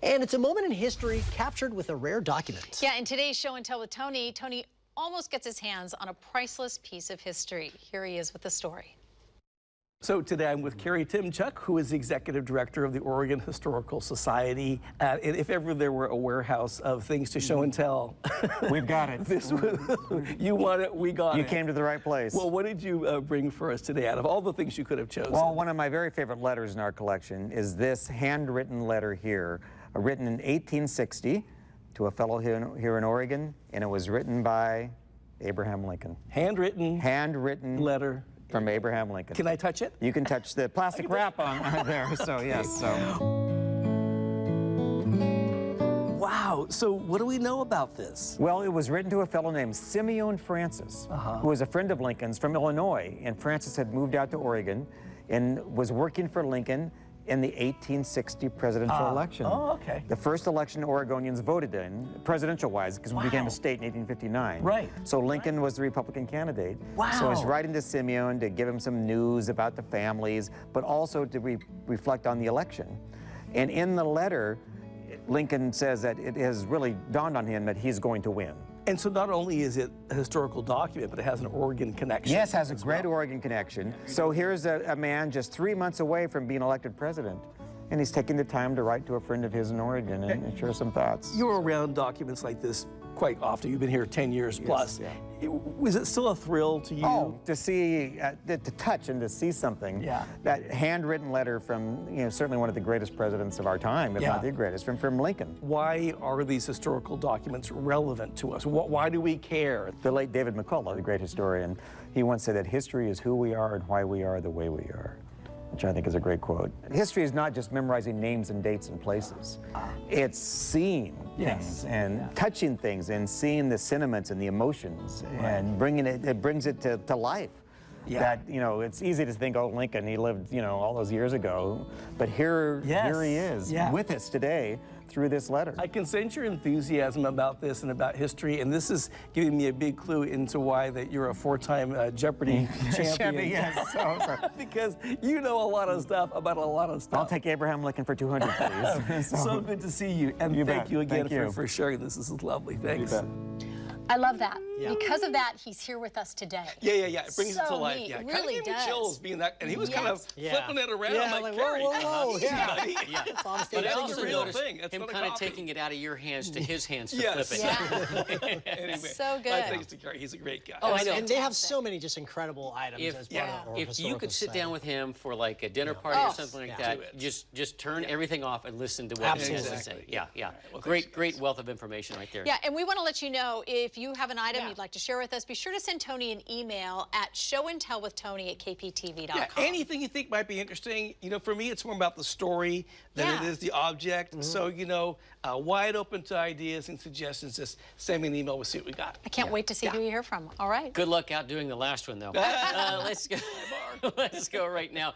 And it's a moment in history captured with a rare document. Yeah, in today's Show and Tell with Tony, Tony almost gets his hands on a priceless piece of history. Here he is with the story. So today I'm with Carrie Timchuk, who is the executive director of the Oregon Historical Society. And if ever there were a warehouse of things to show and tell, we've got it. This was, you want it, we got it. You came to the right place. Well, what did you bring for us today out of all the things you could have chosen? Well, one of my very favorite letters in our collection is this handwritten letter here, written in 1860 to a fellow here in Oregon, and it was written by Abraham Lincoln. Handwritten letter. From Abraham Lincoln. Can I touch it? You can touch the plastic wrap on there, so yes. So. Wow, so what do we know about this? Well, it was written to a fellow named Simeon Francis, who was a friend of Lincoln's from Illinois, and Francis had moved out to Oregon and was working for Lincoln in the 1860 presidential election. Oh, okay. The first election Oregonians voted in, presidential-wise, because we became a state in 1859. Right. So Lincoln was the Republican candidate. Wow. So he's writing to Simeon to give him some news about the families, but also to reflect on the election. And in the letter, Lincoln says that it has really dawned on him that he's going to win. And so not only is it a historical document, but it has an Oregon connection. Yes, has a great Oregon connection. So here's a man just 3 months away from being elected president, and he's taking the time to write to a friend of his in Oregon and share some thoughts. You're around documents like this quite often. You've been here 10 years plus. Yeah. Was it still a thrill to you? Oh, to see, to touch and to see something. Yeah. That handwritten letter from, certainly one of the greatest presidents of our time, if not the greatest, from Lincoln. Why are these historical documents relevant to us? Why do we care? The late David McCullough, the great historian, he once said that history is who we are and why we are the way we are, which I think is a great quote. History is not just memorizing names and dates and places. It's seeing things and touching things and seeing the sentiments and the emotions and bringing it brings it to life. That, it's easy to think, oh, Lincoln, he lived, all those years ago. But here he is with us today through this letter. I can sense your enthusiasm about this and about history, and this is giving me a big clue into why that you're a four-time Jeopardy champion. Yes. Because you know a lot of stuff about a lot of stuff. I'll take Abraham Lincoln for 200, please. So good to see you, and thank you again for sharing this. This is lovely. Thanks. I love that. Because of that, he's here with us today. Yeah. It brings it to life. Neat. Yeah, It really gave me does. chills being that, and he was kind of flipping it around. Yeah, I'm like, Carrie, whoa. Yeah. But I That's also a real noticed thing. That's him not a kind of copy. taking it out of your hands to his hands to Yes. flip it. Anyway, So good. my thanks to Carrie. He's a great guy. Oh, I know. And they have so many just incredible items as part of our If you historical could sit society. down with him for like a dinner party or something like that, just turn everything off and listen to what he has to say. Yeah. Well, Great wealth of information right there. Yeah, and we want to let you know, if you have an item you'd like to share with us, be sure to send Tony an email at showandtellwithtony@kptv.com. Yeah, anything you think might be interesting. For me, it's more about the story than it is the object. So, wide open to ideas and suggestions. Just send me an email. We'll see what we got. I can't wait to see who you hear from. All right. Good luck outdoing the last one, though. Let's go right now.